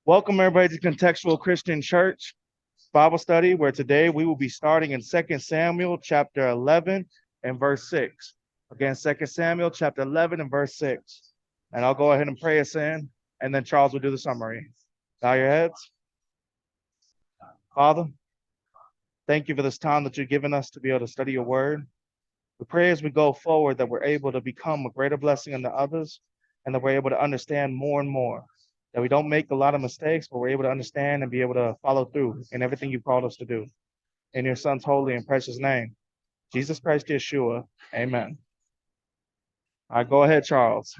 Welcome everybody to Contextual Christian Church Bible Study, where today we will be starting in 2 Samuel chapter 11 and verse 6. Again, 2 Samuel chapter 11 and verse 6. And I'll go ahead and pray us in, and then Charles will do the summary. Bow your heads. Father, thank you for this time that you've given us to be able to study your word. We pray as we go forward that we're able to become a greater blessing unto others, and that we're able to understand more and more. That we don't make a lot of mistakes, but we're able to understand and be able to follow through in everything you've called us to do. In your son's holy and precious name, Jesus Christ Yeshua, amen. All right, go ahead, Charles.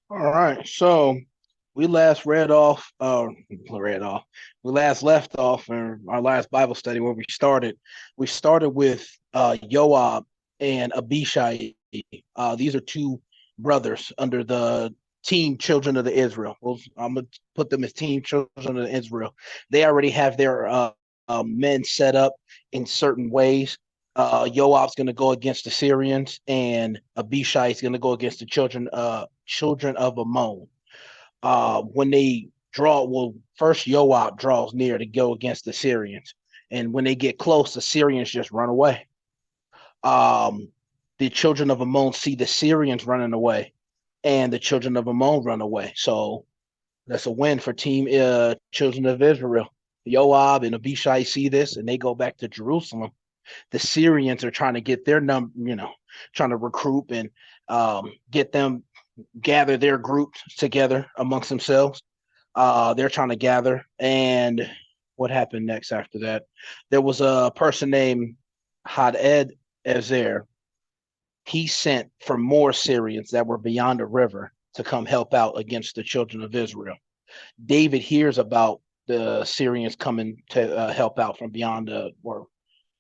All right, so we last we last left off in our last Bible study where we started. We started with Joab and Abishai. These are two brothers under the team children of the Israel. Well, I'm gonna put them as team children of Israel. They already have their men set up in certain ways. Joab's going to go against the Syrians, and Abishai is going to go against the children of Ammon. When they draw, well, first Joab draws near to go against the Syrians, and when they get close, the Syrians just run away. Um, the children of Ammon see the Syrians running away, and the children of Ammon run away. So that's a win for team children of Israel. Joab and Abishai see this, and they go back to Jerusalem. The Syrians are trying to get their trying to recruit and get them gather their groups together amongst themselves. They're trying to gather. And what happened next after that? There was a person named Hadad Ezer. He sent for more Syrians that were beyond the river to come help out against the children of Israel. David hears about the Syrians coming to help out from beyond the or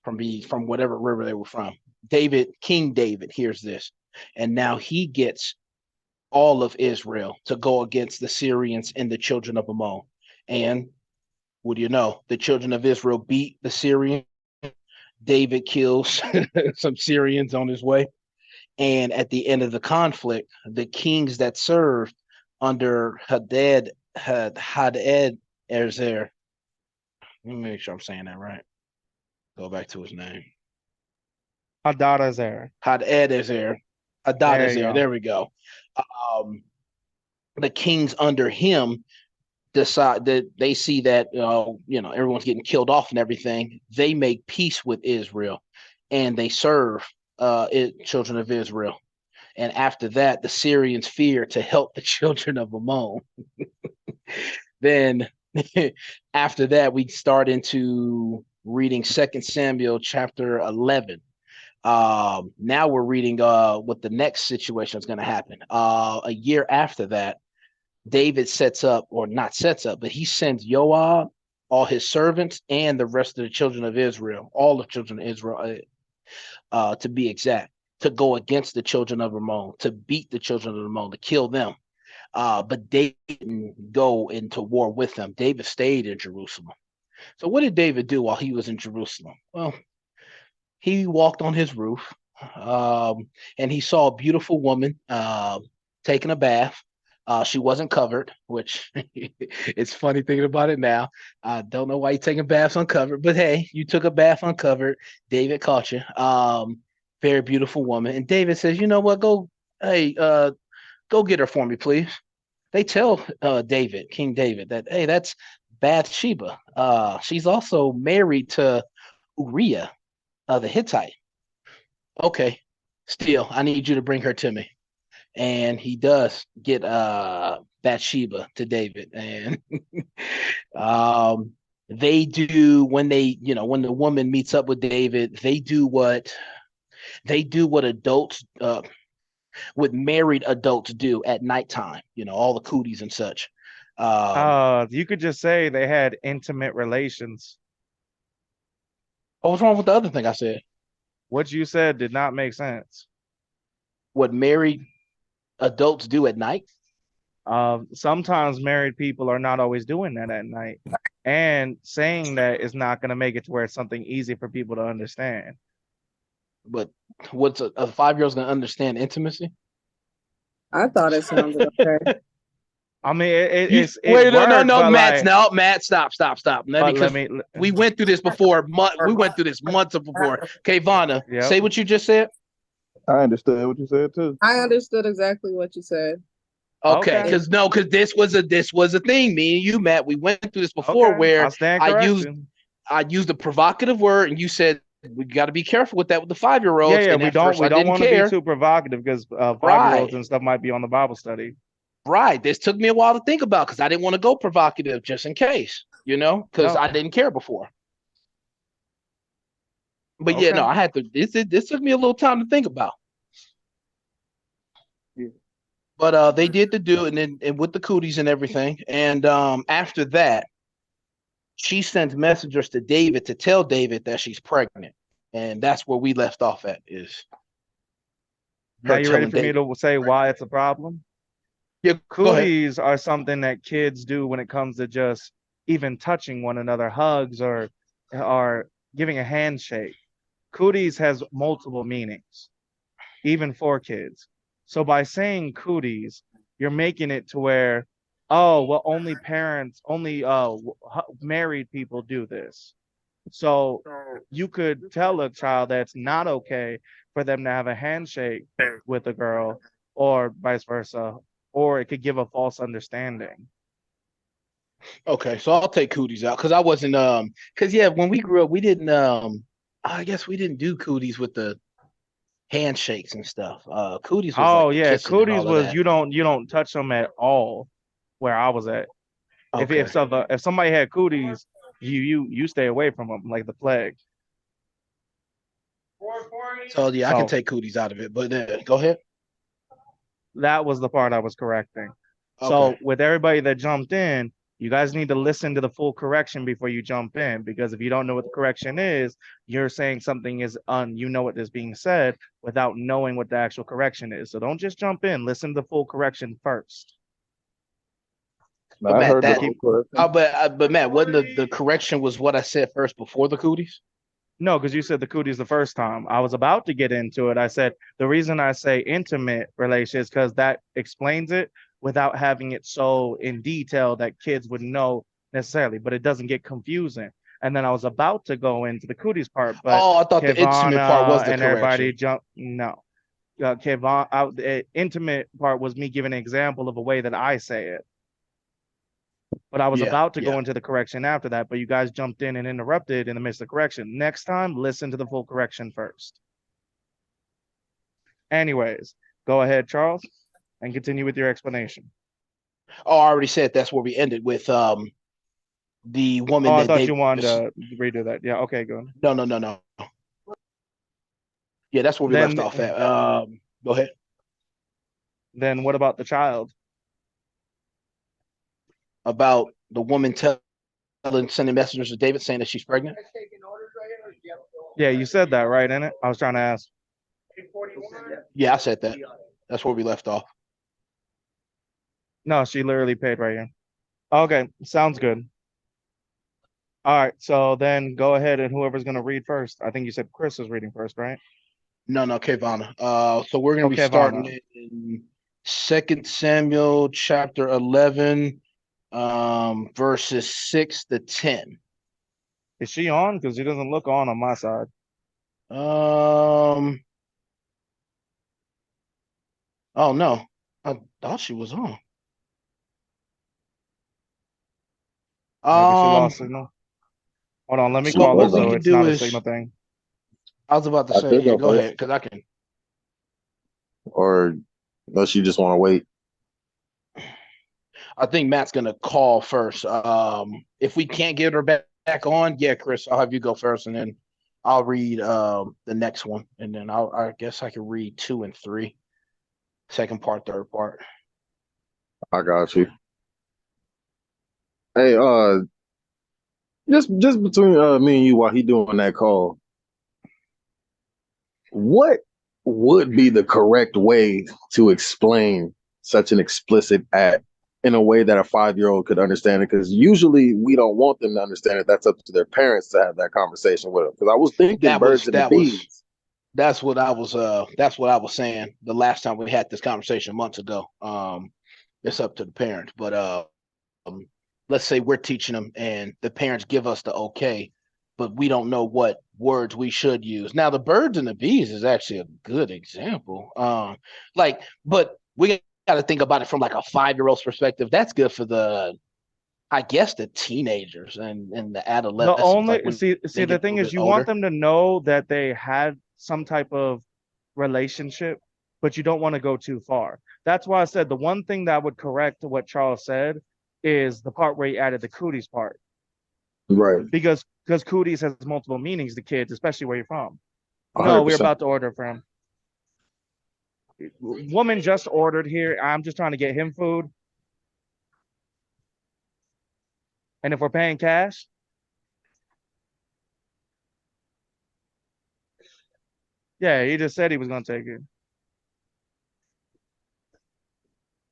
from whatever river they were from. King David hears this, and now he gets all of Israel to go against the Syrians and the children of Ammon. And what do you know? The children of Israel beat the Syrians. David kills some Syrians on his way. And at the end of the conflict, the kings that served under Hadad Ezer, let me make sure I'm saying that right. Go back to his name. Hadadezer. Hadadezer. There you Hadadezer. go. There we go. Um, the kings under him decide that they see that everyone's getting killed off and everything. They make peace with Israel, and they serve children of Israel. And after that, the Syrians fear to help the children of Ammon. Then after that, we start into reading 2 Samuel chapter 11. Now we're reading what the next situation is going to happen. A year after that, David sets up, or not sets up, but he sends Joab, all his servants, and the rest of the children of Israel, all the children of Israel, to be exact, to go against the children of Ammon, to beat the children of Ammon, to kill them. But David didn't go into war with them. David stayed in Jerusalem. So what did David do while he was in Jerusalem? Well, he walked on his roof, and he saw a beautiful woman taking a bath. She wasn't covered, which it's funny thinking about it now. I don't know why you're taking baths uncovered, but hey, you took a bath uncovered. David caught you. Very beautiful woman. And David says, you know what? Go get her for me, please. They tell King David, that, hey, that's Bathsheba. She's also married to Uriah, the Hittite. Okay, still, I need you to bring her to me. And he does get Bathsheba to David. And they do when when the woman meets up with David, they do what adults what married adults do at nighttime, all the cooties and such. You could just say they had intimate relations. What's wrong with the other thing I said? What you said did not make sense. What married adults do at night? Sometimes married people are not always doing that at night. And saying that is not going to make it to where it's something easy for people to understand. But what's a 5-year-old's going to understand intimacy? I thought it sounded okay. I mean, it Wait, no, worked, but Matt, like, no, Matt, stop. but let Because me. we went through this before. We went through this months before. Okay, Vonna, Yep. say what you just said. I understood what you said too. I understood exactly what you said. Okay, Okay. because this was a thing. Me and you, Matt, we went through this before Okay. where I'll stand I used corrected. a provocative word, and you said we got to be careful with that with the 5-year-olds. Yeah, yeah. And We at don't first, I didn't want to be care. too provocative because 5-year-olds Right, and stuff might be on the Bible study. right. This took me a while to think about because I didn't want to go provocative just in case, because No. I didn't care before. But yeah, Okay. no, I had to. This took me a little time to think about. Yeah. But they did the do, and with the cooties and everything. And after that, she sends messengers to David to tell David that she's pregnant, and that's where we left off at. Is Now her you ready telling for me David? to say why it's a problem? Yeah, go ahead. Cooties are something that kids do when it comes to just even touching one another, hugs or giving a handshake. Cooties has multiple meanings, even for kids. So by saying cooties, you're making it to where, oh, well, only parents, only married people do this. So you could tell a child that's not okay for them to have a handshake with a girl or vice versa, or it could give a false understanding. Okay, so I'll take cooties out because I wasn't because yeah, when we grew up, we didn't I guess we didn't do cooties with the handshakes and stuff. Cooties was like Oh the yeah, kissing and cooties all of was that. you don't touch them at all where I was at. Okay. If somebody had cooties, you stay away from them like the plague. So yeah, I can So take cooties out of it, but go ahead. that was the part I was correcting. So Okay. with everybody that jumped in, you guys need to listen to the full correction before you jump in, because if you don't know what the correction is, you're saying something is you know what is being said without knowing what the actual correction is. So don't just jump in. Listen to the full correction first. But I Matt, heard the that whole question. but Matt, wasn't the correction was what I said first before the cooties? No, because you said the cooties the first time. I was about to get into it. I said the reason I say intimate relation is because that explains it without having it so in detail that kids would know necessarily, but it doesn't get confusing. And then I was about to go into the cooties part, but Oh, I thought the intimate part was Kevana the and everybody correction. jumped. No, the intimate part was me giving an example of a way that I say it. But I was Yeah, about to yeah. go into the correction after that, but you guys jumped in and interrupted in the midst of correction. Next time, listen to the full correction first. Anyways, go ahead, Charles, and continue with your explanation. Oh, I already said that's where we ended with the woman Oh, I that thought they you wanted to redo that. Yeah, okay, good. no. Yeah, that's where we left off at. Go ahead. Then what about the child? About the woman sending messengers to David saying that she's pregnant. Yeah, you said that, right, in it? I was trying to ask. Yeah, I said that. That's where we left off. No, she literally paid right here. Okay, sounds good. All right, so then go ahead and whoever's going to read first. I think you said Chris was reading first, right? No, Kevana. So we're gonna be Okay, starting Vana. in 2 Samuel chapter 11, verses 6 to 10. Is she on? Because she doesn't look on my side. Oh no, I thought she was on. Maybe she lost signal. Hold on, let me She call her was What we so on. can it's do not a is, signal thing. I was about to I say, could yeah, go go first, ahead, because I can. or unless you just want to wait. I think Matt's gonna call first. If we can't get her back on, yeah, Chris, I'll have you go first, and then I'll read the next one, and then I guess I can read 2 and 3, second part, third part. I got you. Hey, just between me and you while he doing that call, what would be the correct way to explain such an explicit act in a way that a 5-year-old could understand it? Because usually we don't want them to understand it. That's up to their parents to have that conversation with them. Because I was thinking birds and the bees. That's what I was saying the last time we had this conversation months ago. It's up to the parents. But let's say we're teaching them and the parents give us the okay, but we don't know what words we should use. Now, the birds and the bees is actually a good example. But we got to think about it from like a 5-year-old's perspective. That's good for I guess the teenagers and the The adolescents, like only when see they the get a thing little is bit you want older. them to know that they had some type of relationship, but you don't want to go too far. That's why I said the one thing that would correct what Charles said is the part where he added the cooties part. Right. Because cooties has multiple meanings to kids, especially where you're from. No, we're 100%. about to order for him. Woman just ordered here. I'm just trying to get him food. And if we're paying cash, yeah, he just said he was gonna take it.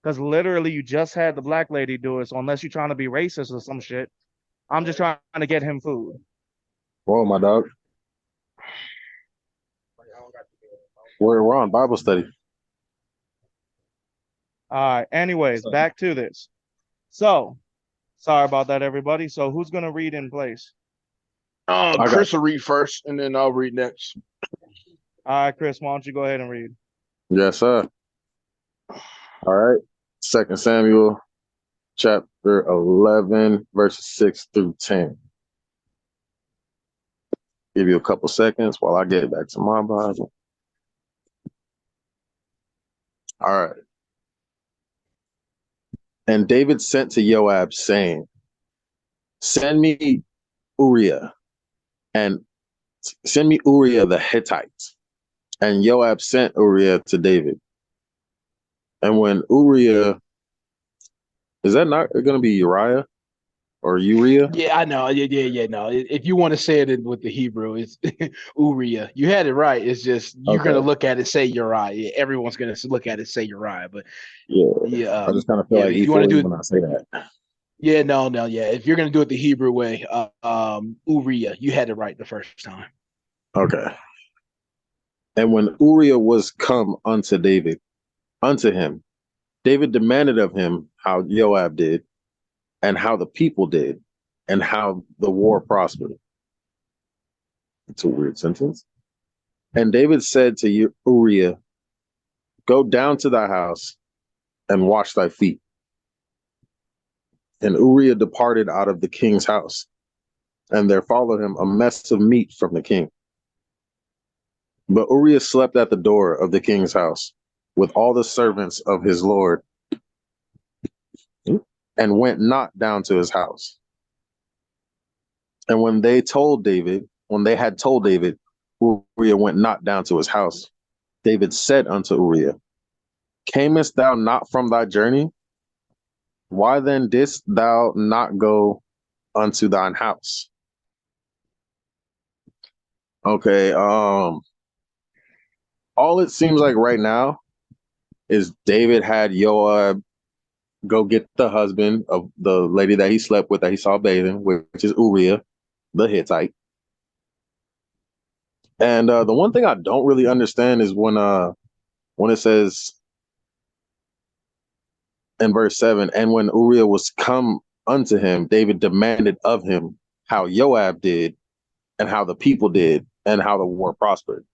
Because literally you just had the black lady do it. So unless you're trying to be racist or some shit, I'm just trying to get him food. Whoa, my dog. We're on Bible study. All right. Anyways, back to this. So sorry about that, everybody. So who's gonna read in place? got Chris will read first, and then I'll read next. All right, Chris, why don't you go ahead and read? Yes, sir. All right. 2 Samuel chapter 11, verses 6 through 10. Give you a couple seconds while I get back to my Bible. All right. And David sent to Joab, saying, Send me Uriah the Hittite. And Joab sent Uriah to David. And when Uriah, is that not going to be Uriah or Uriah? Yeah, I know. Yeah. No, if you want to say it with the Hebrew, it's Uriah. You had it right. It's just you're Okay. gonna look at it, say Uriah. Yeah, everyone's gonna look at it, say Uriah. But Yeah. I just kind of feel yeah, like if you want to do E40 it, when I say that. yeah, no, yeah. If you're gonna do it the Hebrew way, Uriah, you had it right the first time. Okay. And when Uriah was come unto him, David demanded of him how Joab did, and how the people did, and how the war prospered. It's a weird sentence. And David said to Uriah, Go down to thy house and wash thy feet. And Uriah departed out of the king's house, and there followed him a mess of meat from the king. But Uriah slept at the door of the king's house with all the servants of his lord, and went not down to his house. And when they had told David, Uriah went not down to his house. David said unto Uriah, Camest thou not from thy journey? Why then didst thou not go unto thine house? Okay, all it seems like right now is David had Joab go get the husband of the lady that he slept with, that he saw bathing, which is Uriah the Hittite. And the one thing I don't really understand is when it says in verse 7, and when Uriah was come unto him, David demanded of him how Joab did, and how the people did, and how the war prospered.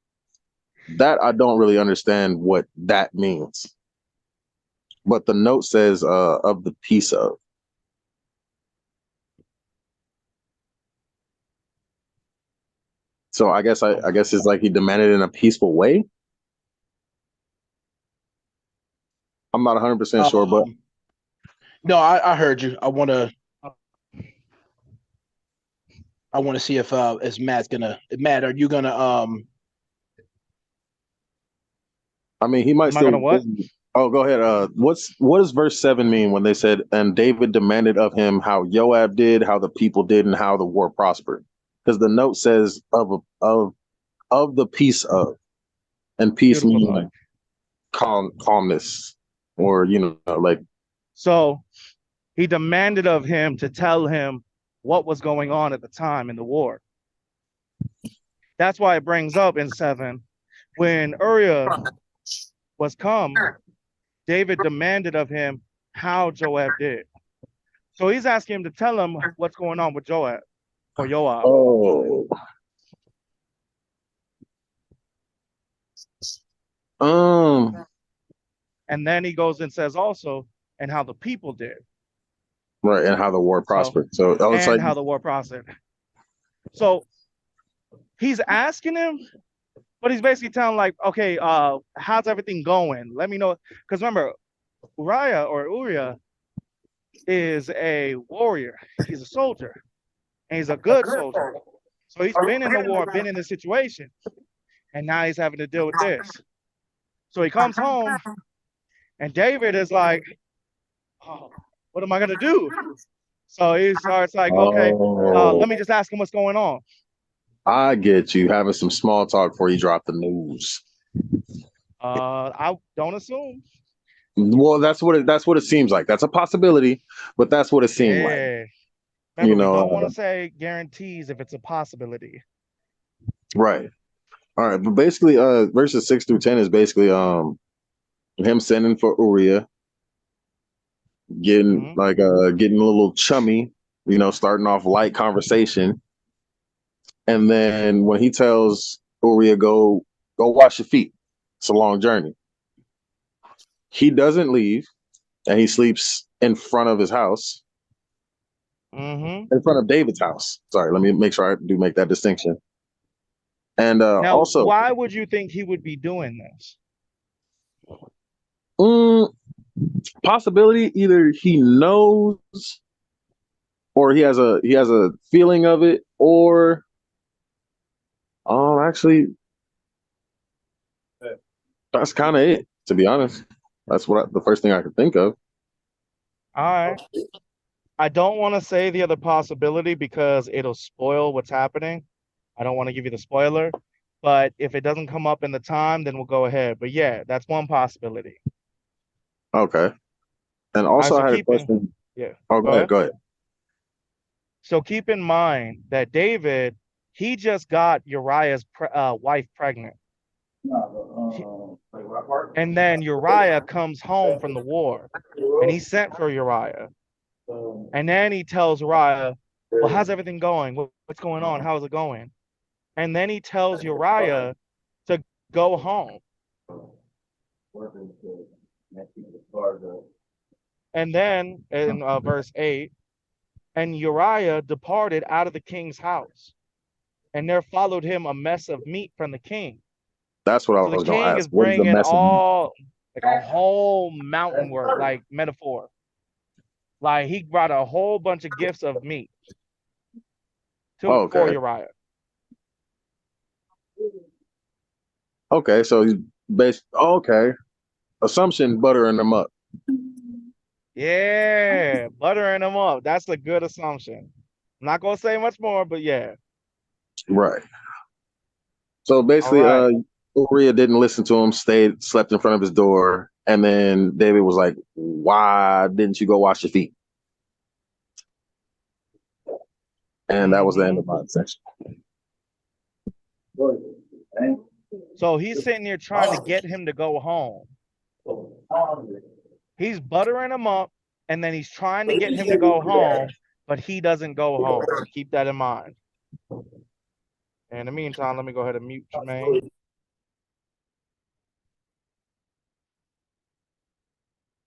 That I don't really understand what that means. But the note says of the peace of. So I guess it's like he demanded in a peaceful way. I'm not 100% sure, but No, I heard you. I want to see if is Matt's gonna. Matt, are you gonna I mean, he might Am I still. gonna what? Oh, go ahead. What does verse 7 mean when they said, and David demanded of him how Joab did, how the people did, and how the war prospered? Because the note says of the peace of, and peace Beautiful meaning dog. like calmness, or like. So he demanded of him to tell him what was going on at the time in the war. That's why it brings up in 7, when Uriah was come, David demanded of him how Joab did. So he's asking him to tell him what's going on with Joab or Joab. Oh. Um. And then he goes and says also, and how the people did. Right, and how the war prospered. So it's And like, how the war prospered. So he's asking him, but he's basically telling like, okay, how's everything going? Let me know. Because remember, Uriah is a warrior. He's a soldier, and he's a good soldier. So he's been in the war, been in the situation, and now he's having to deal with this. So he comes home, and David is like, oh, what am I gonna do? So he starts like, okay, oh, let me just ask him what's going on. I get you having some small talk before you drop the news. I don't assume. Well, that's what it seems like. That's a possibility, but that's what it seemed like. Yeah. Remember, You we know, don't want to say guarantees if it's a possibility. right. All right, but basically, verses 6 through 10 is basically him sending for Uriah, getting getting a little chummy, starting off light conversation. And then when he tells Uriah, go wash your feet. It's a long journey. He doesn't leave, and he sleeps in front of his house. Mm-hmm. In front of David's house. Sorry, let me make sure I do make that distinction. And Now, also, why would you think he would be doing this? possibility either he knows or he has a feeling of it, or actually that's kind of it, to be honest. That's the first thing I could think of. All right. I don't want to say the other possibility because it'll spoil what's happening. I don't want to give you the spoiler, but if it doesn't come up in the time, then we'll go ahead. But yeah, that's one possibility. Okay. And All right, also so I had a question. yeah. Oh, go ahead. Go ahead. So keep in mind that David, he just got Uriah's wife pregnant. And then Uriah comes home from the war and he sent for Uriah. And then he tells Uriah, well, how's everything going? What's going on? How's it going? And then he tells Uriah to go home. And then in verse 8, and Uriah departed out of the king's house, and there followed him a mess of meat from the king. That's what I So the was going to king ask. is What is the bringing message? like a whole mountain work, like metaphor. Like he brought a whole bunch of gifts of meat for Okay. Uriah. Okay. So he's okay. Assumption, buttering them up. Yeah, buttering them up. That's a good assumption. I'm not gonna say much more, but yeah. Right. So All basically, right. Uriah didn't listen to him, slept in front of his door, and then David was like, "Why didn't you go wash your feet?" And that was the end of my section. So he's sitting here trying to get him to go home. He's buttering him up, and then he's trying to get him to go home, but he doesn't go home. Keep that in mind. In the meantime, let me go ahead and mute Jermaine.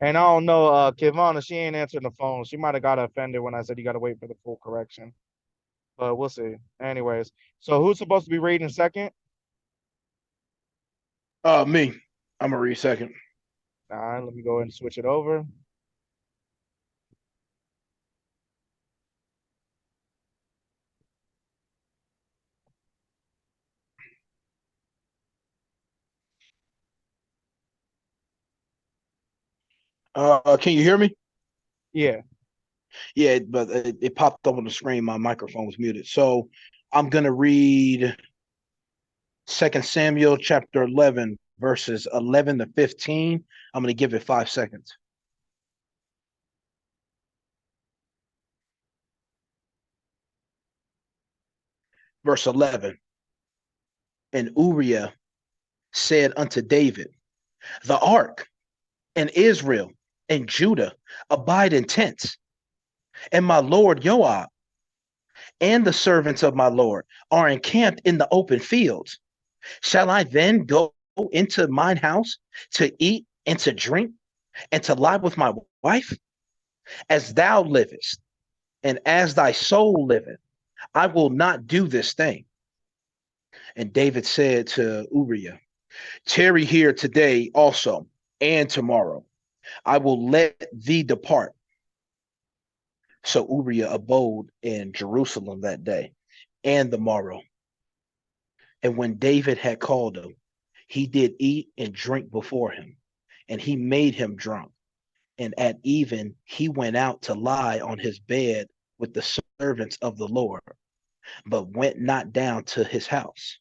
And I don't know, Kivana, she ain't answering the phone. She might have got offended when I said you got to wait for the full correction. But we'll see. Anyways, so who's supposed to be reading second? Me. I'm gonna read second. All right, let me go ahead and switch it over. Can you hear me? Yeah. Yeah, but it popped up on the screen. My microphone was muted. So I'm gonna read 2 Samuel chapter 11, verses 11 to 15. I'm gonna give it 5 seconds. Verse 11. And Uriah said unto David, the ark and Israel and Judah abide in tents, and my lord Joab and the servants of my lord are encamped in the open fields. Shall I then go into mine house to eat and to drink and to lie with my wife? As thou livest, and as thy soul liveth, I will not do this thing. And David said to Uriah, tarry here today also, and tomorrow. I will let thee depart. So Uriah abode in Jerusalem that day and the morrow. And when David had called him, he did eat and drink before him, and he made him drunk. And at even he went out to lie on his bed with the servants of the Lord, but went not down to his house.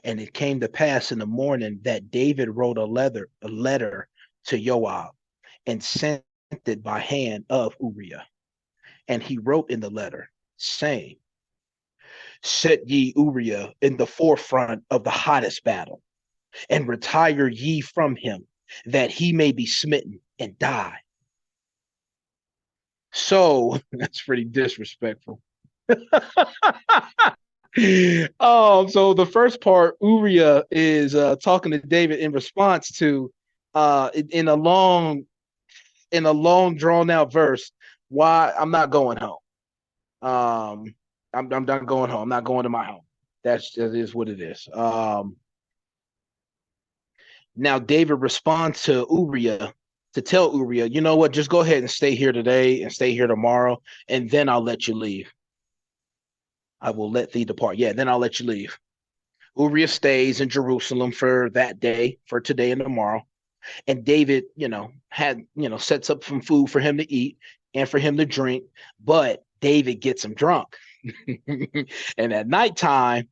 And it came to pass in the morning that David wrote a letter to Joab, and sent it by hand of Uriah. And he wrote in the letter, saying, set ye Uriah in the forefront of the hottest battle, and retire ye from him, that he may be smitten and die. So that's pretty disrespectful. So the first part, Uriah is talking to David in response to in a long drawn out verse, why I'm not going home. I'm not going home. I'm not going to my home. That is what it is. Now David responds to Uriah to tell Uriah, you know what, just go ahead and stay here today and stay here tomorrow, and then I'll let you leave. I will let thee depart. Yeah, then I'll let you leave. Uriah stays in Jerusalem for that day, for today and tomorrow. And David, sets up some food for him to eat and for him to drink, but David gets him drunk. And at nighttime,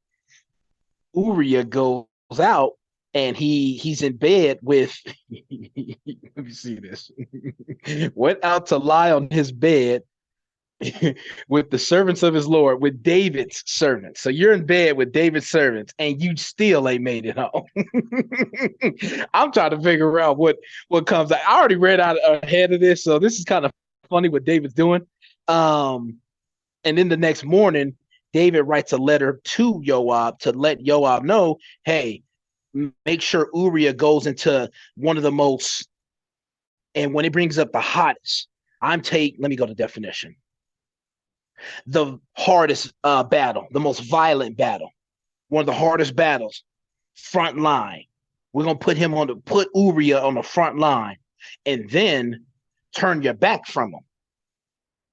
Uriah goes out and he's in bed with let me see this. Went out to lie on his bed with the servants of his Lord, with David's servants. So you're in bed with David's servants and you still ain't made it home. I'm trying to figure out what comes out. I already read out ahead of this, so this is kind of funny what David's doing. And then the next morning, David writes a letter to Joab to let Joab know, hey, make sure Uriah goes into one of the most, and when it brings up the hottest, let me go to definition. The hardest battle, the most violent battle, one of the hardest battles, front line. We're going to put Uriah on the front line and then turn your back from him.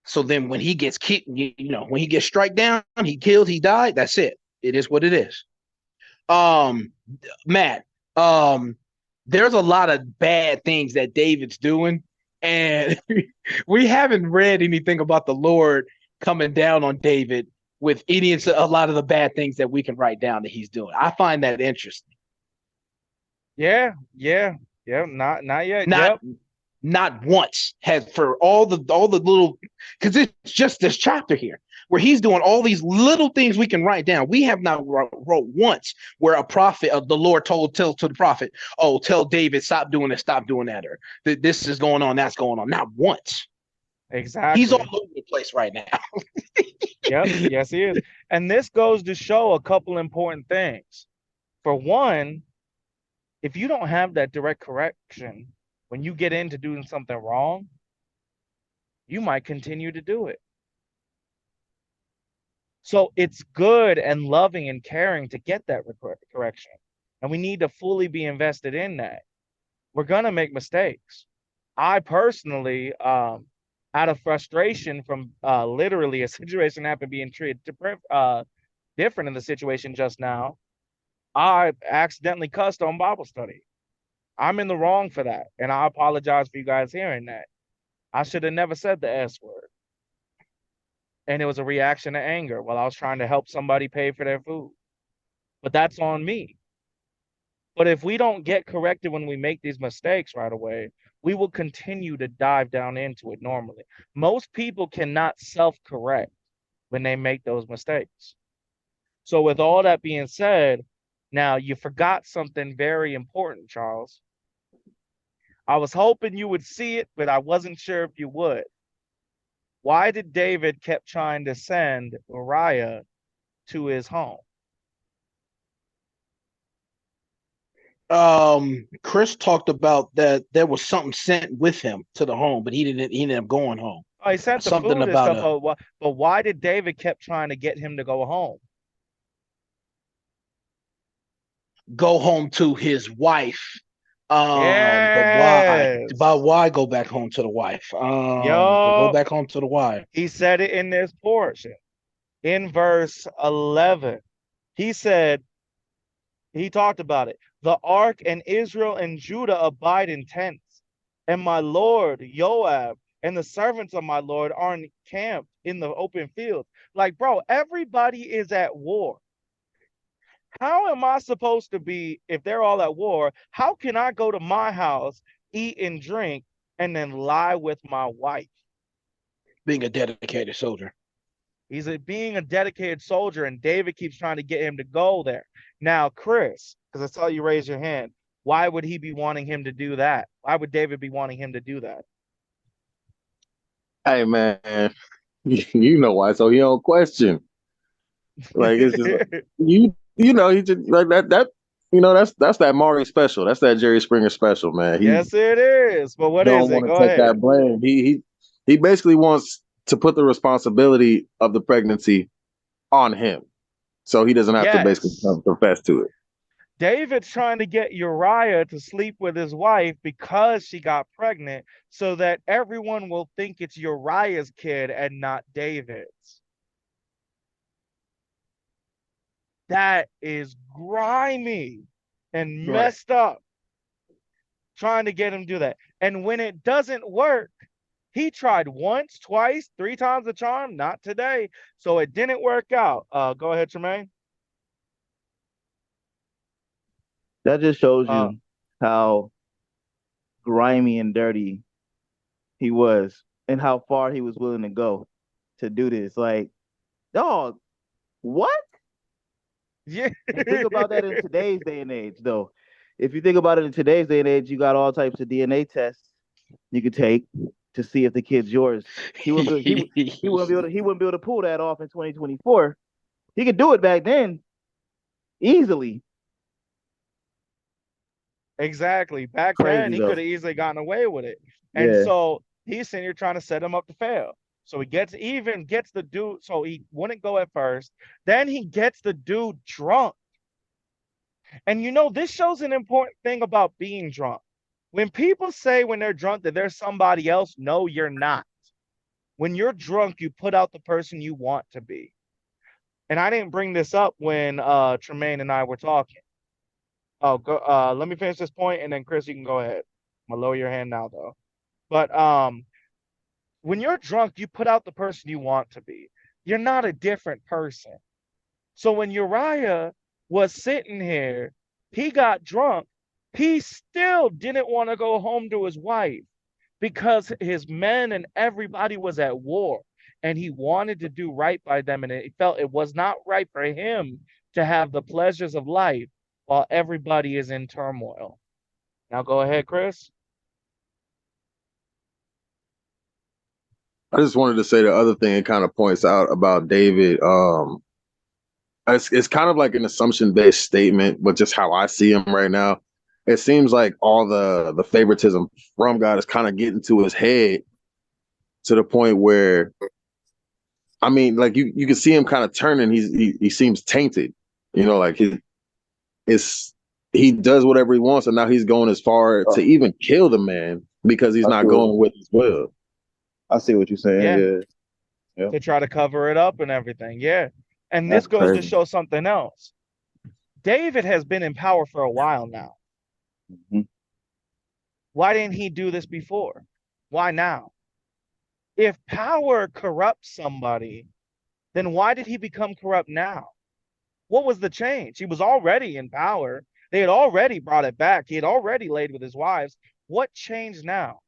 So then when he gets kicked, when he gets struck down, he killed, he died, that's it. It is what it is. Matt, there's a lot of bad things that David's doing, and we haven't read anything about the Lord coming down on David with a lot of the bad things that we can write down that he's doing. I find that interesting. Yeah. Not yet. Not once has, for all the little, because it's just this chapter here where he's doing all these little things we can write down. We have not wrote once where a prophet of the Lord tell to the prophet, oh, tell David, stop doing this, stop doing that, or this is going on, that's going on. Not once. Exactly. He's all over the place right now. Yep. Yes, he is. And this goes to show a couple important things. For one, if you don't have that direct correction when you get into doing something wrong, you might continue to do it. So it's good and loving and caring to get that correction. And we need to fully be invested in that. We're going to make mistakes. I personally, out of frustration from literally a situation happened being treated different in the situation just now, I accidentally cussed on Bible study. I'm in the wrong for that. And I apologize for you guys hearing that. I should have never said the S word. And it was a reaction to anger while I was trying to help somebody pay for their food. But that's on me. But if we don't get corrected when we make these mistakes right away, we will continue to dive down into it normally. Most people cannot self-correct when they make those mistakes. So with all that being said, now you forgot something very important, Charles. I was hoping you would see it, but I wasn't sure if you would. Why did David kept trying to send Uriah to his home? Chris talked about that there was something sent with him to the home, but he ended up going home. Oh, he sent the Something food and about stuff, but why did David kept trying to get him to go home? go home to his wife. But why? Yes. But why go back home to the wife? To go Yo, back home to the wife. he said it in this portion. In verse 11, he said, he talked about it. The ark and Israel and Judah abide in tents, and my lord Joab and the servants of my lord are encamped in the open field. Like, bro, everybody is at war. How am I supposed to be, if they're all at war, how can I go to my house, eat and drink, and then lie with my wife? Being a dedicated soldier. He's being a dedicated soldier, and David keeps trying to get him to go there. Now, Chris, because I saw you raise your hand, why would he be wanting him to do that? Why would David be wanting him to do that? Hey man, you know why? So he don't question. Like it's just you know he just like that you know that's that Maury special. That's that Jerry Springer special, man. He Yes, it is. But what is don't it? want Go to take ahead. that blame. He basically wants to put the responsibility of the pregnancy on him, so he doesn't have to basically Yes. confess to it. David's trying to get Uriah to sleep with his wife because she got pregnant so that everyone will think it's Uriah's kid and not David's. That is grimy and Right. messed up. Trying to get him to do that. And when it doesn't work, he tried once, twice, 3 times the charm, not today. So it didn't work out. Go ahead, Tremaine. That just shows Uh, you how grimy and dirty he was and how far he was willing to go to do this. Like, dog, what? yeah. And think about that in today's day and age, though. If you think about it in today's day and age, you got all types of DNA tests you could take to see if the kid's yours. He wouldn't be, he wouldn't be able to pull that off in 2024. He could do it back then easily. Exactly. Back then, Crazy he could though. have easily gotten away with it. And Yeah. so he's sitting here trying to set him up to fail. So he gets the dude. So he wouldn't go at first. Then he gets the dude drunk. And you know, this shows an important thing about being drunk. When people say when they're drunk that there's somebody else, no, you're not. When you're drunk, you put out the person you want to be. And I didn't bring this up when Tremaine and I were talking. Oh, go. Let me finish this point, and then Chris, you can go ahead. I'm gonna lower your hand now, though. But when you're drunk, you put out the person you want to be. You're not a different person. So when Uriah was sitting here, he got drunk. He still didn't want to go home to his wife because his men and everybody was at war, and he wanted to do right by them, and he felt it was not right for him to have the pleasures of life while everybody is in turmoil. Now go ahead, Chris. I just wanted to say the other thing it kind of points out about David. It's kind of like an assumption based statement, but just how I see him right now, it seems like all the favoritism from God is kind of getting to his head to the point where, I mean, like you can see him kind of turning. He seems tainted, you know, like he does whatever he wants, and now he's going as far to even kill the man because he's not going with his will. I see what you're saying. Yeah. Yeah. To try to cover it up and everything. Yeah. And this That's goes to crazy. show something else. David has been in power for a while now. Mhm. Why didn't he do this before? Why now? If power corrupts somebody, then why did he become corrupt now? What was the change? He was already in power. They had already brought it back. He had already laid with his wives. What changed now?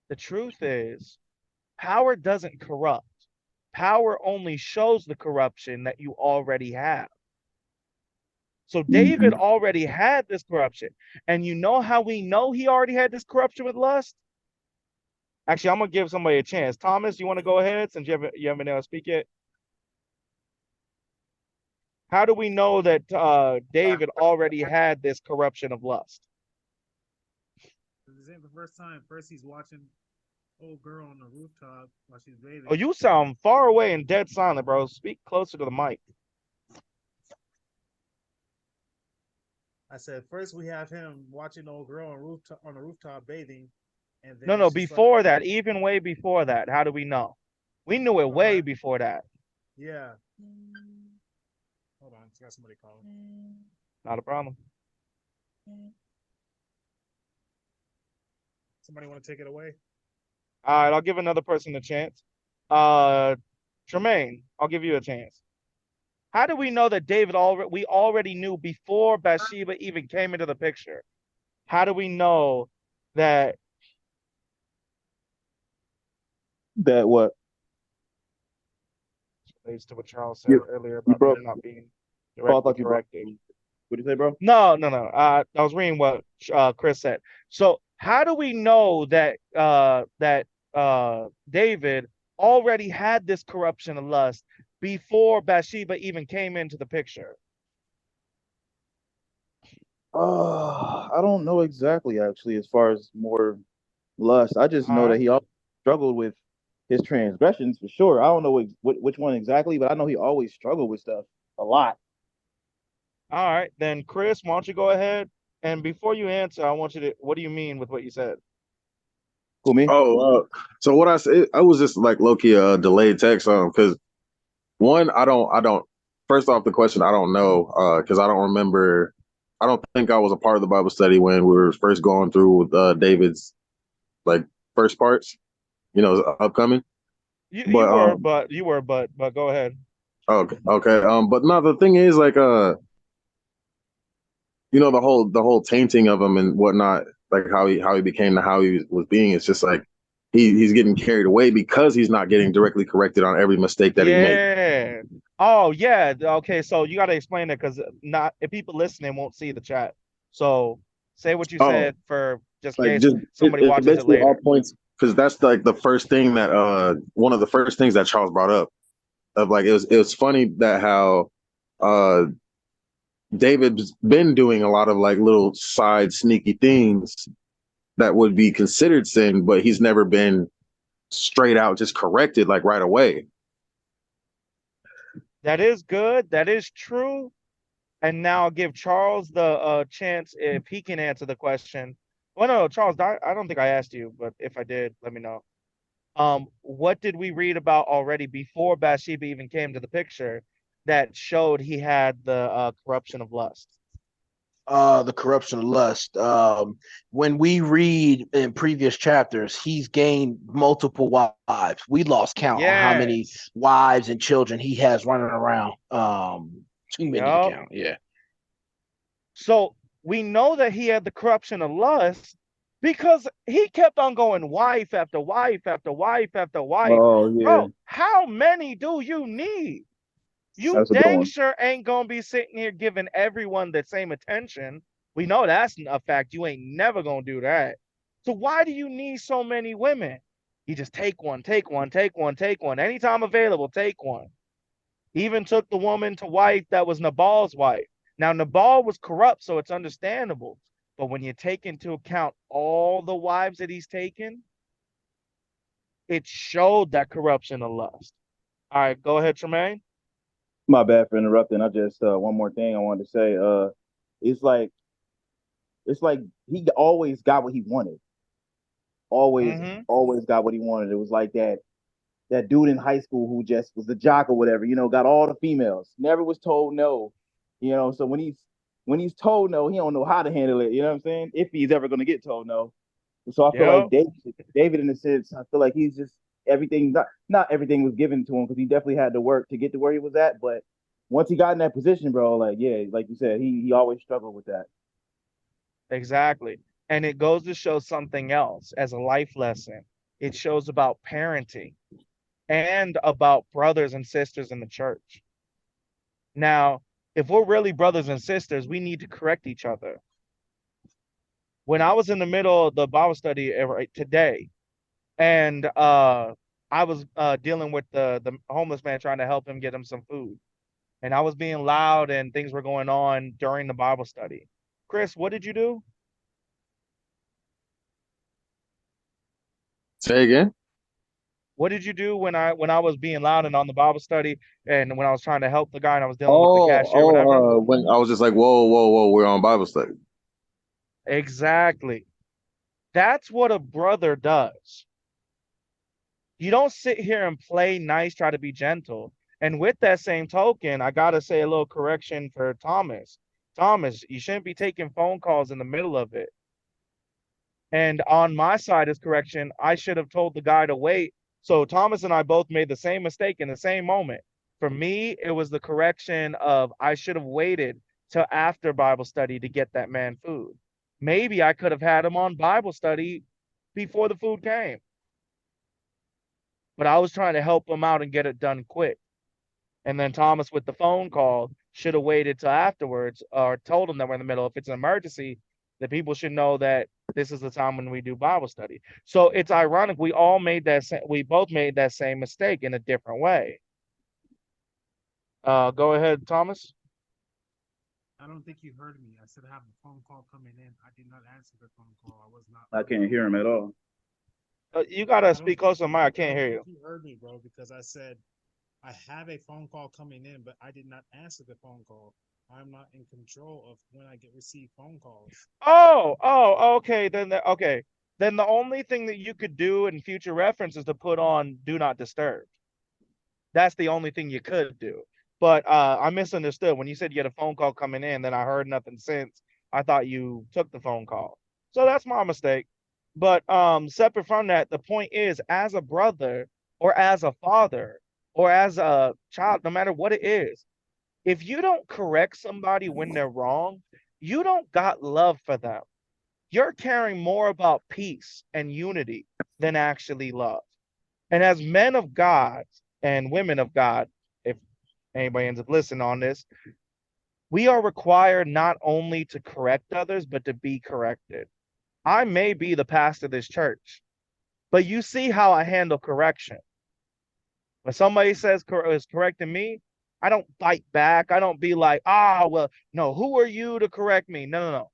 The truth is, power doesn't corrupt. Power only shows the corruption that you already have. So David already had this corruption. And you know how we know he already had this corruption with lust? Actually, I'm gonna give somebody a chance. Thomas, you want to go ahead since you haven't been able to speak yet? How do we know that David already had this corruption of lust? This ain't the first time. First, he's watching old girl on the rooftop while she's bathing. Oh, you sound far away and dead silent, bro. Speak closer to the mic. I said first we have him watching old girl on the rooftop bathing, and then No, it's just before that, even way before that. How do we know? We knew it way before that. yeah. Hold on, I got somebody calling. Not a problem. Somebody want to take it away? All right, I'll give another person a chance. Tremaine, I'll give you a chance. How do we know that we already knew before Bathsheba even came into the picture? How do we know that? That what? Relates to what Charles said earlier about broke. them not being Oh, I thought directly you broke. corrected. What'd you say, bro? No. I was reading what Chris said. So how do we know that David already had this corruption of lust before Bathsheba even came into the picture? I don't know exactly, actually, as far as more lust. I just know that he always struggled with his transgressions for sure. I don't know which one exactly, but I know he always struggled with stuff a lot. All right, then Chris, why don't you go ahead? And before you answer, I want you to, what do you mean with what you said? Who, me? So what I said, I was just like low-key delayed text because one, I don't. First off, the question I don't know because I don't remember. I don't think I was a part of the Bible study when we were first going through with David's like first parts. Upcoming. You were, but go ahead. Okay. But no, the thing is like the whole tainting of him and whatnot, like how he became how he was being. It's just like he's getting carried away because he's not getting directly corrected on every mistake that he makes. Yeah. Oh, yeah. Okay, so you got to explain that because not if people listening won't see the chat. So say what you said for just in case somebody watches it later. All points, because that's like the first thing that one of the first things that Charles brought up. Of like it was funny that how David's been doing a lot of like little side sneaky things that would be considered sin, but he's never been straight out just corrected like right away. That is good. That is true. And now I'll give Charles the chance if he can answer the question. Well, no, Charles, I don't think I asked you, but if I did, let me know. What did we read about already before Bathsheba even came to the picture that showed he had the corruption of lust? The corruption of lust. When we read in previous chapters, he's gained multiple wives. We lost count on how many wives and children he has running around. Too many to count. Yeah. So we know that he had the corruption of lust because he kept on going wife after wife after wife after wife. Oh, yeah. Bro, how many do you need? You dang sure ain't gonna be sitting here giving everyone the same attention. We know that's a fact. You ain't never gonna do that. So why do you need so many women? You just take one, take one, take one, take one. Anytime available, take one. He even took the woman to wife that was Nabal's wife. Now, Nabal was corrupt, so it's understandable. But when you take into account all the wives that he's taken, it showed that corruption of lust. All right, go ahead, Tremaine. My bad for interrupting. I just one more thing I wanted to say. It's like he always got what he wanted. Always got what he wanted. It was like that dude in high school who just was the jock or whatever, got all the females. Never was told no. So when he's told no, he don't know how to handle it. You know what I'm saying? If he's ever gonna get told no. So I feel like David, in a sense, I feel like he's just everything. Not everything was given to him because he definitely had to work to get to where he was at. But once he got in that position, bro, like you said, he always struggled with that. Exactly, and it goes to show something else as a life lesson. It shows about parenting and about brothers and sisters in the church. Now, If we're really brothers and sisters, we need to correct each other. When I was in the middle of the Bible study today, and I was dealing with the homeless man, trying to help him get him some food, and I was being loud and things were going on during the Bible study. Chris, what did you do? Say again. What did you do when I was being loud and on the Bible study, and when I was trying to help the guy and I was dealing with the cashier, whatever? When I was just like, whoa, whoa, whoa, we're on Bible study. Exactly. That's what a brother does. You don't sit here and play nice, try to be gentle. And with that same token, I gotta say a little correction for Thomas. Thomas, you shouldn't be taking phone calls in the middle of it. And on my side is correction. I should have told the guy to wait. So Thomas and I both made the same mistake in the same moment. For me, it was the correction of I should have waited till after Bible study to get that man food. Maybe I could have had him on Bible study before the food came. But I was trying to help him out and get it done quick. And then Thomas with the phone call should have waited till afterwards, or told him that we're in the middle. If it's an emergency, the people should know that this is the time when we do Bible study. So it's ironic we both made that same mistake in a different way. Go ahead, Thomas. I don't think you heard me. I said I have a phone call coming in. I did not answer the phone call. I was not. I can't hear him at all. You gotta speak close to the mic. I can't hear you. You heard me, bro, because I said I have a phone call coming in, but I did not answer the phone call. I'm not in control of when I receive phone calls. Okay. Okay. Then the only thing that you could do in future reference is to put on do not disturb. That's the only thing you could do. But I misunderstood when you said you had a phone call coming in. Then I heard nothing since. I thought you took the phone call. So that's my mistake. But separate from that, the point is, as a brother or as a father or as a child, no matter what it is, if you don't correct somebody when they're wrong, you don't got love for them. You're caring more about peace and unity than actually love. And as men of God and women of God, if anybody ends up listening on this, we are required not only to correct others, but to be corrected. I may be the pastor of this church, but you see how I handle correction. When somebody says is correcting me, I don't fight back. I don't be like, well, no, who are you to correct me? No.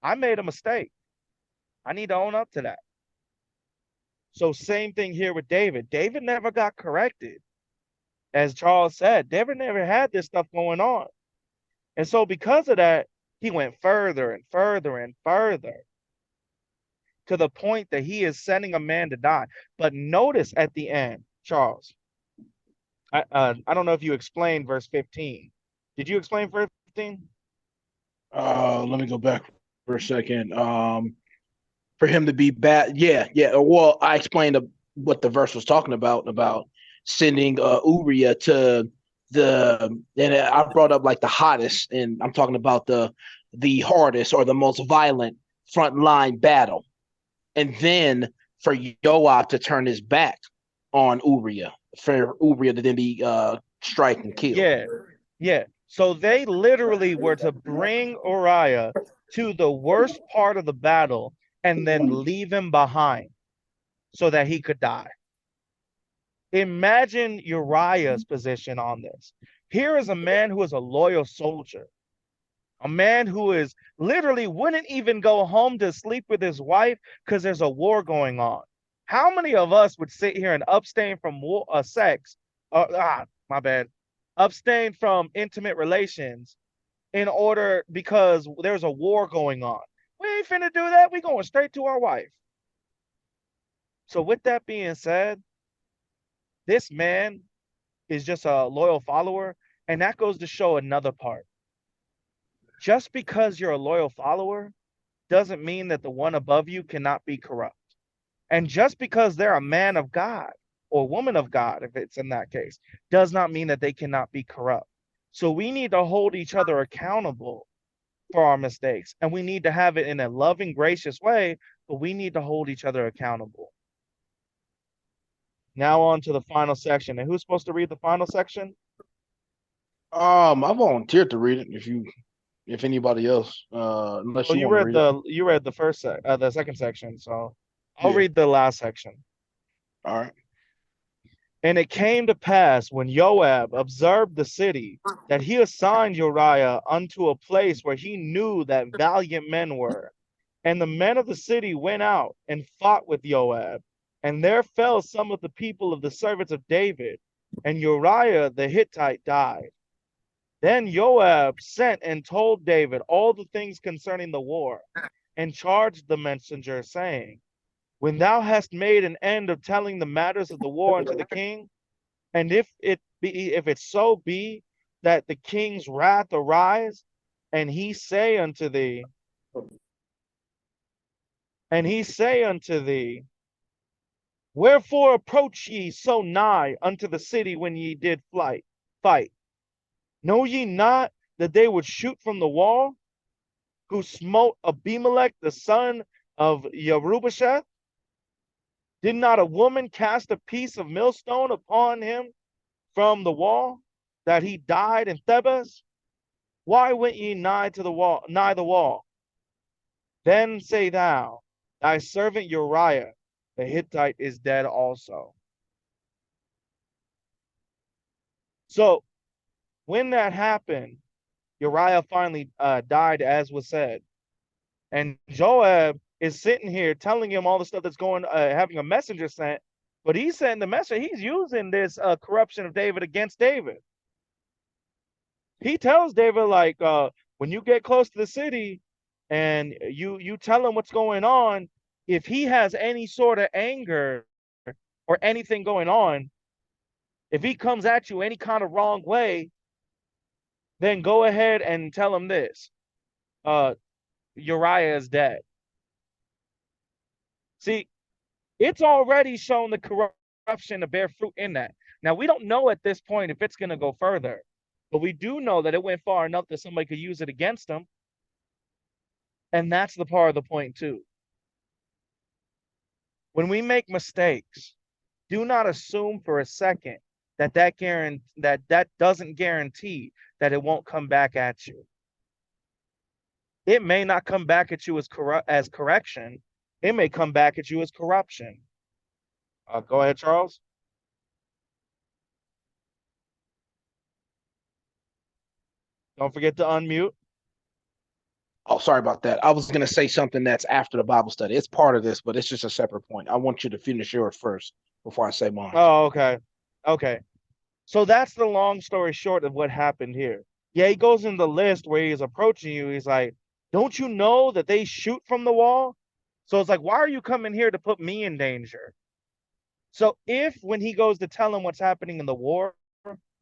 I made a mistake. I need to own up to that. So same thing here with David. David never got corrected. As Charles said, David never had this stuff going on. And so because of that, he went further and further and further to the point that he is sending a man to die. But notice at the end, Charles, I don't know if you explained verse 15. Did you explain verse 15? Let me go back for a second. For him to be bad, yeah. Well, I explained what the verse was talking about sending Uriah to and I brought up like the hottest, and I'm talking about the hardest or the most violent frontline battle, and then for Joab to turn his back on Uriah, for Uriah to then be struck and killed. Yeah. So they literally were to bring Uriah to the worst part of the battle and then leave him behind so that he could die. Imagine Uriah's position on this. Here is a man who is a loyal soldier, a man who is literally wouldn't even go home to sleep with his wife because there's a war going on. How many of us would sit here and abstain from sex? My bad. Abstain from intimate relations because there's a war going on. We ain't finna do that. We going straight to our wife. So with that being said, this man is just a loyal follower, and that goes to show another part. Just because you're a loyal follower doesn't mean that the one above you cannot be corrupt. And just because they're a man of God or woman of God, if it's in that case, does not mean that they cannot be corrupt. So we need to hold each other accountable for our mistakes, and we need to have it in a loving, gracious way, but we need to hold each other accountable. Now on to the final section. And who's supposed to read the final section? I volunteered to read it if anybody else, unless Well, you want to read it. you read the second section, so I'll Yeah. read the last section. All right. And it came to pass when Joab observed the city that he assigned Uriah unto a place where he knew that valiant men were. And the men of the city went out and fought with Joab. And there fell some of the people of the servants of David, and Uriah the Hittite died. Then Joab sent and told David all the things concerning the war, and charged the messenger, saying, when thou hast made an end of telling the matters of the war unto the king, and if it so be that the king's wrath arise, and he say unto thee, wherefore approach ye so nigh unto the city when ye did fight? Know ye not that they would shoot from the wall, who smote Abimelech the son of Jerubasheth? Did not a woman cast a piece of millstone upon him from the wall, that he died in Thebes? Why went ye nigh the wall? Then say thou, thy servant Uriah the Hittite is dead also. So when that happened, Uriah finally died, as was said. And Joab is sitting here telling him all the stuff that's going, having a messenger sent, but he's sending the message. He's using this corruption of David against David. He tells David, like, when you get close to the city and you tell him what's going on, if he has any sort of anger or anything going on, if he comes at you any kind of wrong way, then go ahead and tell him this. Uriah is dead. See, it's already shown the corruption to bear fruit in that. Now, we don't know at this point if it's going to go further, but we do know that it went far enough that somebody could use it against them. And that's the part of the point, too. When we make mistakes, do not assume for a second that that doesn't guarantee that it won't come back at you. It may not come back at you as correction. It may come back at you as corruption. Go ahead, Charles. Don't forget to unmute. Oh, sorry about that. I was going to say something that's after the Bible study. It's part of this, but it's just a separate point. I want you to finish yours first before I say mine. Oh, okay. Okay. So that's the long story short of what happened here. Yeah, he goes in the list where he's approaching you. He's like, don't you know that they shoot from the wall? So it's like, why are you coming here to put me in danger? So if when he goes to tell him what's happening in the war,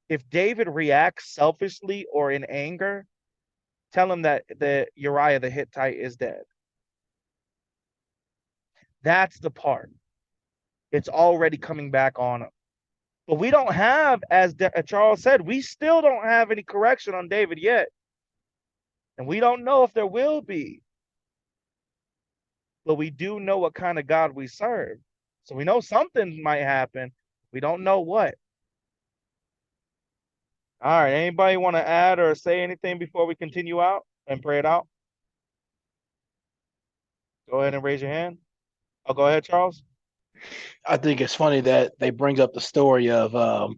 if David reacts selfishly or in anger, tell him that the Uriah the Hittite is dead. That's the part. It's already coming back on him. But we don't have, as Charles said, we still don't have any correction on David yet. And we don't know if there will be. But we do know what kind of God we serve. So we know something might happen. We don't know what. All right. Anybody want to add or say anything before we continue out and pray it out? Go ahead and raise your hand. Oh, go ahead, Charles. I think it's funny that they bring up the story of the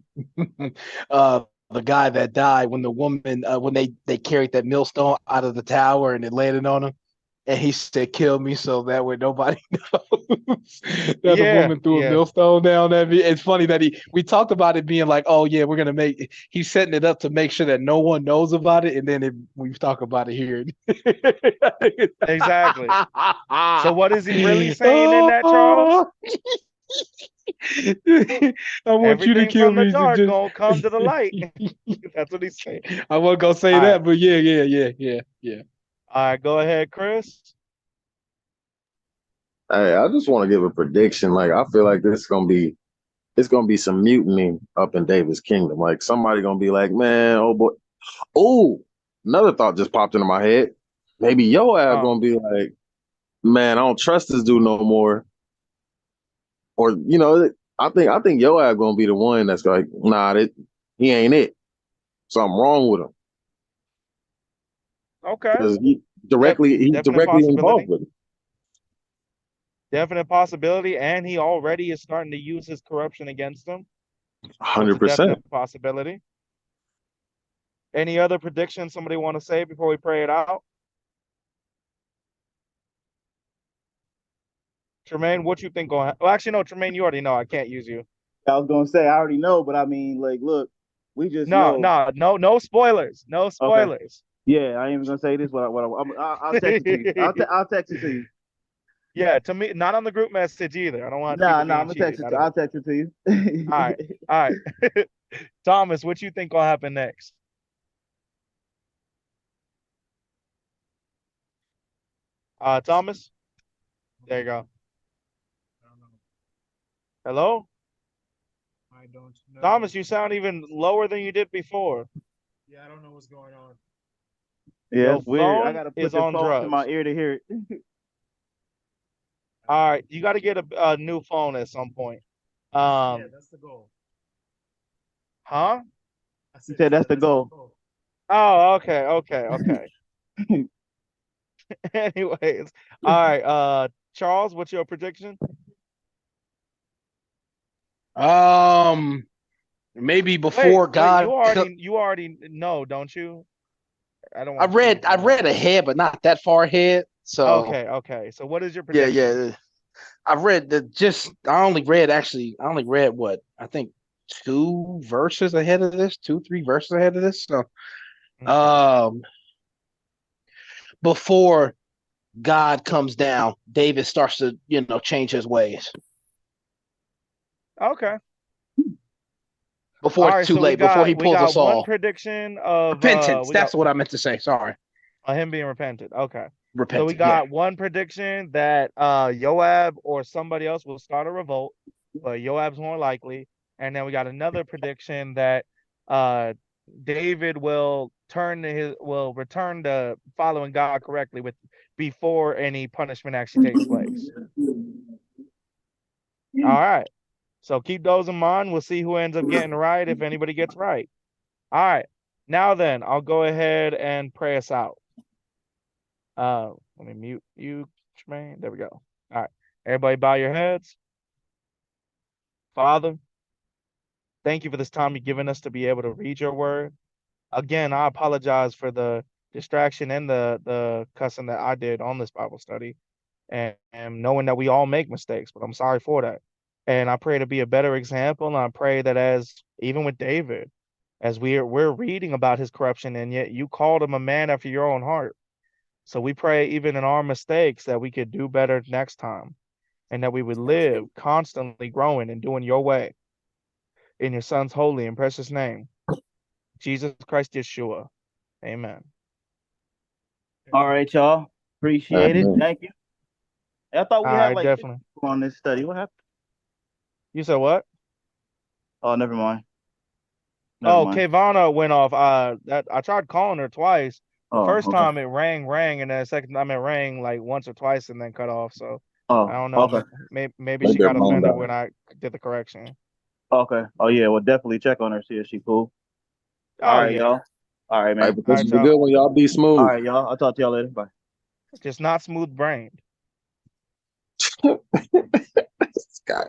guy that died when the woman when they carried that millstone out of the tower and it landed on him, and he said, "Kill me so that way nobody knows that the woman threw a millstone down at me." It's funny that we talked about it being like, "Oh yeah, we're gonna make." He's setting it up to make sure that no one knows about it, and then we talk about it here. Exactly. So what is he really saying in that, Charles? I want Everything you to kill from the me. dark Just... gonna come to the light. That's what he's saying. I wasn't gonna say All that, right. but yeah. All right, go ahead, Chris. Hey, I just want to give a prediction. Like, I feel like it's gonna be some mutiny up in David's kingdom. Like, somebody gonna be like, man, oh boy. Oh, another thought just popped into my head. Maybe Joab gonna be like, man, I don't trust this dude no more. Or, I think Joab gonna be the one that's like, nah, he ain't it. something wrong with him Okay. because he's directly Definite involved possibility. with it. Definite possibility, and he already is starting to use his corruption against him. So it's a 100%. definite possibility. Any other predictions somebody want to say before we pray it out? Tremaine, what you think going? Well, actually, no, Tremaine, you already know. I can't use you. I was gonna say I already know, but I mean, like, look, we just No, know. no spoilers. No spoilers. Yeah, I ain't even gonna say this. I'll text it to you. I'll text it to you. Yeah, to me, not on the group message either. I don't want Nah, people being I'm gonna cheated. text it. I'll text it to you. All right, all right. Thomas, what you think will happen next? Thomas, there you go. I don't know. Hello, I don't know. Thomas. You sound even lower than you did before. Yeah, I don't know what's going on. Yeah, Your it's weird. I phone gotta is put the on phone to my drugs. ear to hear it. All right, you got to get a new phone at some point. Yeah, that's the goal. Huh? I You said that's the goal. Oh, okay. Anyways, all right. Charles, what's your prediction? Maybe before Wait, God. you already know, don't you? I don't I want you read to I know. read ahead, but not that far ahead. So Okay. So what is your yeah, prediction? yeah. I read I only read what I think 2 verses ahead of this, 3 verses ahead of this. So before God comes down, David starts to, change his ways. Okay. Before All it's right, too so late, before he we pulls us got one all. prediction of Repentance. we got That's what I meant to say. Sorry. him being repented. Okay. So we Repentance. got one prediction that Joab or somebody else will start a revolt, but Joab's more likely. And then we got another prediction that David will return to following God correctly before any punishment actually takes place. All right. So keep those in mind. We'll see who ends up getting right if anybody gets right. All right. Now then, I'll go ahead and pray us out. Let me mute you, Tremaine. There we go. All right. Everybody bow your heads. Father, thank you for this time you've given us to be able to read your word. Again, I apologize for the distraction and the cussing that I did on this Bible study, and knowing that we all make mistakes, but I'm sorry for that. And I pray to be a better example. And I pray that as even with David, as we're reading about his corruption, and yet you called him a man after your own heart. So we pray even in our mistakes that we could do better next time, and that we would live constantly growing and doing your way. In your son's holy and precious name, Jesus Christ Yeshua. Amen. All right, y'all. Appreciate it. Amen. Thank you. I thought we All had right, like definitely. people on this study. What happened? You said what? Oh, never mind. Oh, Kavana went off. That I tried calling her twice. The Oh, first okay. time it rang, and then the second time it rang like once or twice and then cut off. So Oh, I don't know. okay. Maybe she They're got blown offended out. when I did the correction. Okay. Oh yeah, well definitely check on her, see if she cool. All Oh right, yeah. y'all. All right, man. This is the good one. Y'all be smooth. All right, y'all. I'll talk to y'all later. Bye. Just not smooth brained. This guy.